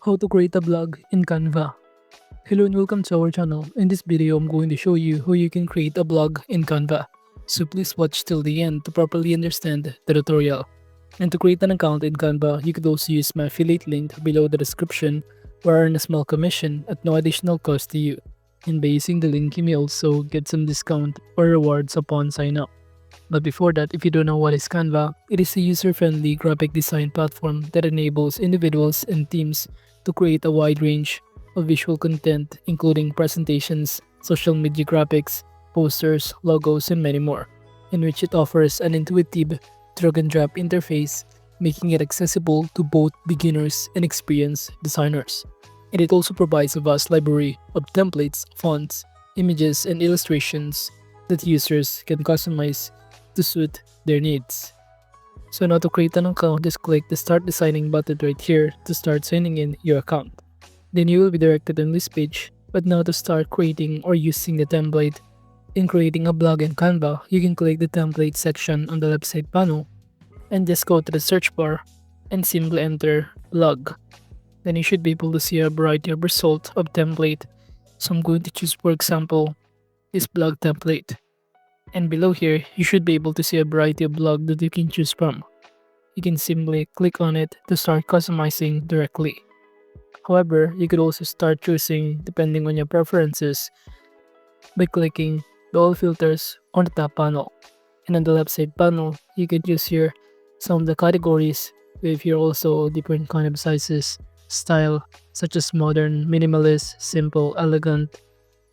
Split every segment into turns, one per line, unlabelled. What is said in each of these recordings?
How to create a blog in Canva. Hello and welcome to our channel. In this video, I'm going to show you how you can create a blog in Canva. So please watch till the end to properly understand the tutorial. And to create an account in Canva, you could also use my affiliate link below the description where I earn a small commission at no additional cost to you. And by using the link, you may also get some discount or rewards upon sign up. But before that, if you don't know what is Canva, it is a user-friendly graphic design platform that enables individuals and teams to create a wide range of visual content including presentations, social media graphics, posters, logos, and many more, in which it offers an intuitive drag-and-drop interface, making it accessible to both beginners and experienced designers. And it also provides a vast library of templates, fonts, images, and illustrations that users can customize to suit their needs. So now to create an account, just click the Start Designing button right here to start signing in your account. Then you will be directed on this page, but now to start creating or using the template. In creating a blog in Canva, you can click the template section on the left side panel and just go to the search bar and simply enter blog. Then you should be able to see a variety of results of template. So I'm going to choose, for example, this blog template. And below here, you should be able to see a variety of blog that you can choose from. You can simply click on it to start customizing directly. However, you could also start choosing depending on your preferences by clicking the all filters on the top panel. And on the left side panel, you can choose here some of the categories with here also different kind of sizes, style, such as modern, minimalist, simple, elegant,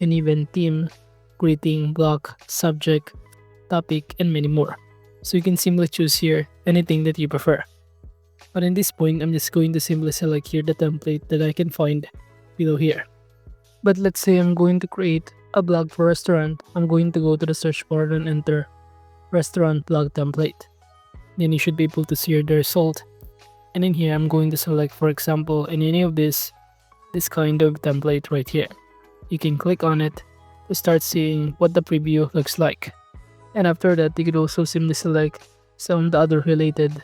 and even theme, greeting, block, subject, topic, and many more. So you can simply choose here anything that you prefer. But in this point, I'm just going to simply select here the template that I can find below here. But let's say I'm going to create a blog for restaurant. I'm going to go to the search bar and enter restaurant blog template. Then you should be able to see the result. And in here, I'm going to select, for example, in any of this kind of template right here. You can click on it to start seeing what the preview looks like. And after that, you could also simply select some of the other related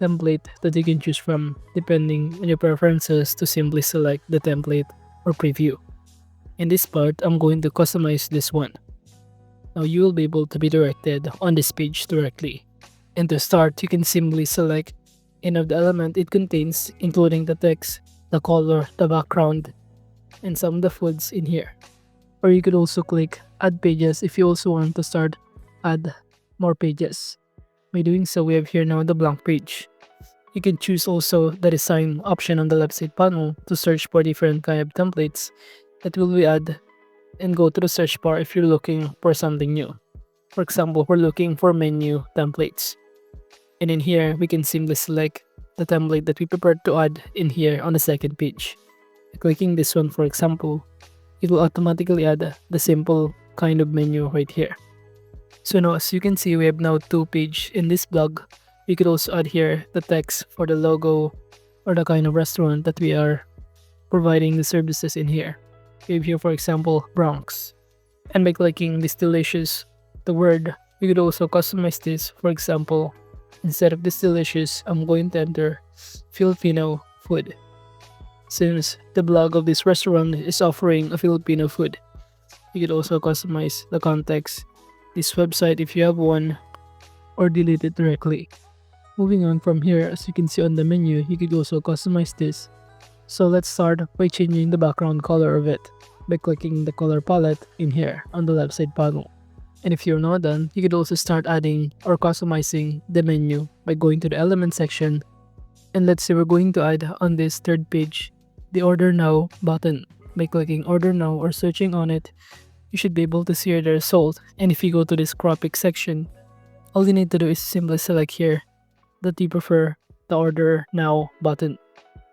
template that you can choose from depending on your preferences to simply select the template or preview. In this part, I'm going to customize this one. Now you will be able to be directed on this page directly. And to start, you can simply select any of the element it contains, including the text, the color, the background, and some of the foods in here. Or you could also click add pages if you also want to start add more pages. By doing so, we have here now the blank page. You can choose also the design option on the left side panel to search for different kind of templates that will be add and go to the search bar if you're looking for something new. For example, we're looking for menu templates. And in here, we can simply select the template that we prepared to add in here on the second page. Clicking this one, for example, it will automatically add the simple kind of menu right here. So now as you can see, we have now two pages in this blog. We could also add here the text for the logo or the kind of restaurant that we are providing the services in here. We have here, for example, Bronx. And by clicking this delicious, the word, we could also customize this. For example, instead of this delicious, I'm going to enter Filipino food. Since the blog of this restaurant is offering a Filipino food, you could also customize the context, this website if you have one, or delete it directly. Moving on from here, as you can see on the menu, you could also customize this. So let's start by changing the background color of it by clicking the color palette in here on the left side panel. And if you're not done, you could also start adding or customizing the menu by going to the element section. And let's say we're going to add on this third page the order now button. By clicking order now or searching on it, you should be able to see the result. And if you go to this graphic section, all you need to do is simply select here that you prefer the order now button.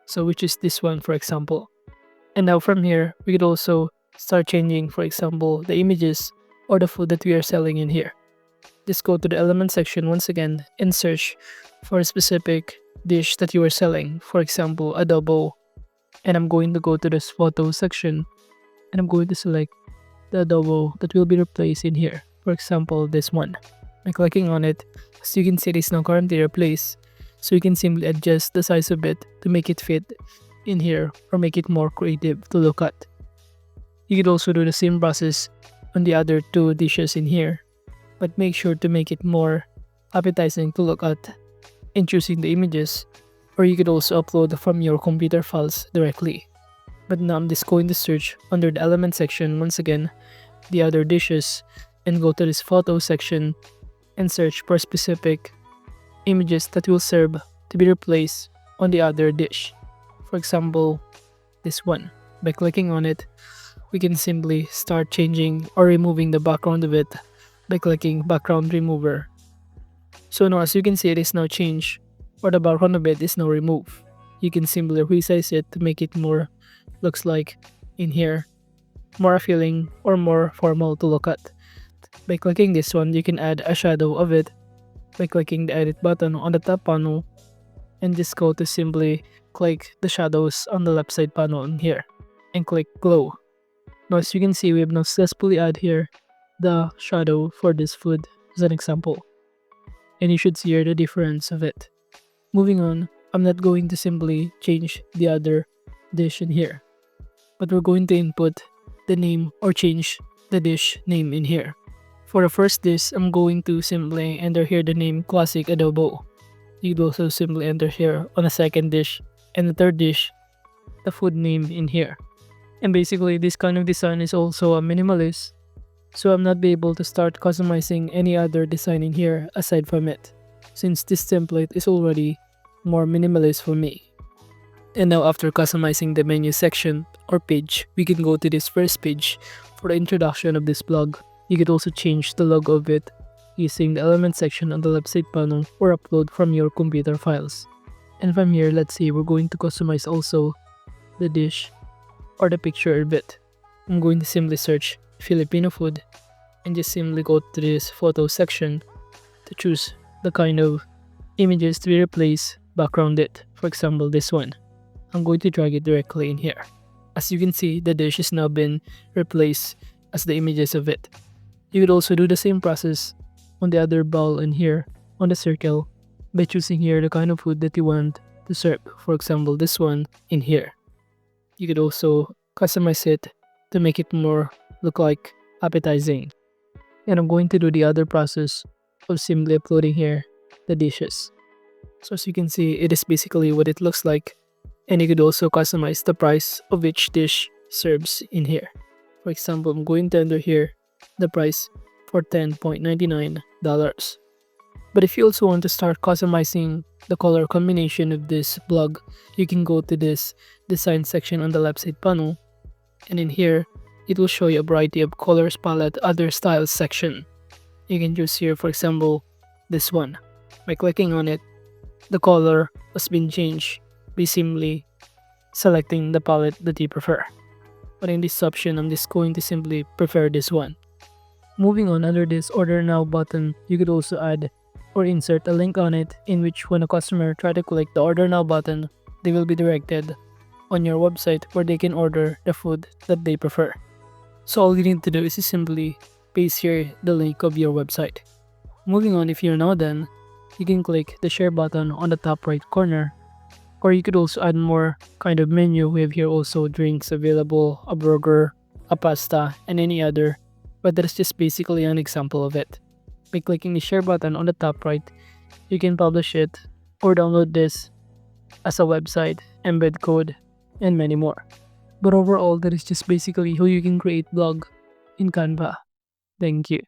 So which is this one, for example. And now from here, we could also start changing, for example, the images or the food that we are selling in here. Just go to the element section once again and search for a specific dish that you are selling. For example, adobo. And I'm going to go to this photo section and I'm going to select the adobo that will be replaced in here. For example, this one. By clicking on it, as you can see, it is now currently replaced. So you can simply adjust the size of it to make it fit in here or make it more creative to look at. You could also do the same process on the other two dishes in here, but make sure to make it more appetizing to look at in choosing the images, or you could also upload from your computer files directly. But now I'm just going to search under the element section once again, the other dishes, and go to this photo section and search for specific images that will serve to be replaced on the other dish. For example, this one. By clicking on it, we can simply start changing or removing the background of it by clicking background remover. So now as you can see, it is now changed, or the background of it is now removed. You can simply resize it to make it more looks like in here, more appealing or more formal to look at. By clicking this one, you can add a shadow of it by clicking the edit button on the top panel, and just go to simply click the shadows on the left side panel in here and click glow. Now as you can see, we have now successfully added here the shadow for this food as an example, and you should see here the difference of it. Moving on, I'm not going to simply change the other dish in here, but we're going to input the name or change the dish name in here. For the first dish, I'm going to simply enter here the name classic adobo. You could also simply enter here on the second dish, and the third dish, the food name in here. And basically this kind of design is also a minimalist, so I'm not be able to start customizing any other design in here aside from it, since this template is already more minimalist for me. And now after customizing the menu section or page, we can go to this first page for the introduction of this blog. You could also change the logo of it using the element section on the left side panel or upload from your computer files. And from here, let's say we're going to customize also the dish or the picture of it. I'm going to simply search Filipino food and just simply go to this photo section to choose the kind of images to be replaced background it. For example, this one. I'm going to drag it directly in here. As you can see, the dish has now been replaced as the images of it. You could also do the same process on the other bowl in here on the circle by choosing here the kind of food that you want to serve. For example, this one in here. You could also customize it to make it more look like appetizing. And I'm going to do the other process of simply uploading here the dishes. So as you can see, it is basically what it looks like, and you could also customize the price of each dish serves in here. For example, I'm going to enter here the price for $10.99. But if you also want to start customizing the color combination of this blog, you can go to this design section on the left side panel, and in here it will show you a variety of colors palette other styles section. You can choose here, for example, this one. By clicking on it, the color has been changed by simply selecting the palette that you prefer. But in this option, I'm just going to simply prefer this one. Moving on, under this order now button, you could also add or insert a link on it, in which when a customer try to click the order now button, they will be directed on your website where they can order the food that they prefer. So all you need to do is simply paste here the link of your website. Moving on, if you're now done, you can click the share button on the top right corner, or you could also add more kind of menu. We have here also drinks available, a burger, a pasta, and any other, but that's just basically an example of it. By clicking the share button on the top right, you can publish it or download this as a website, embed code, and many more. But overall, that is just basically how you can create blog in Canva. Thank you.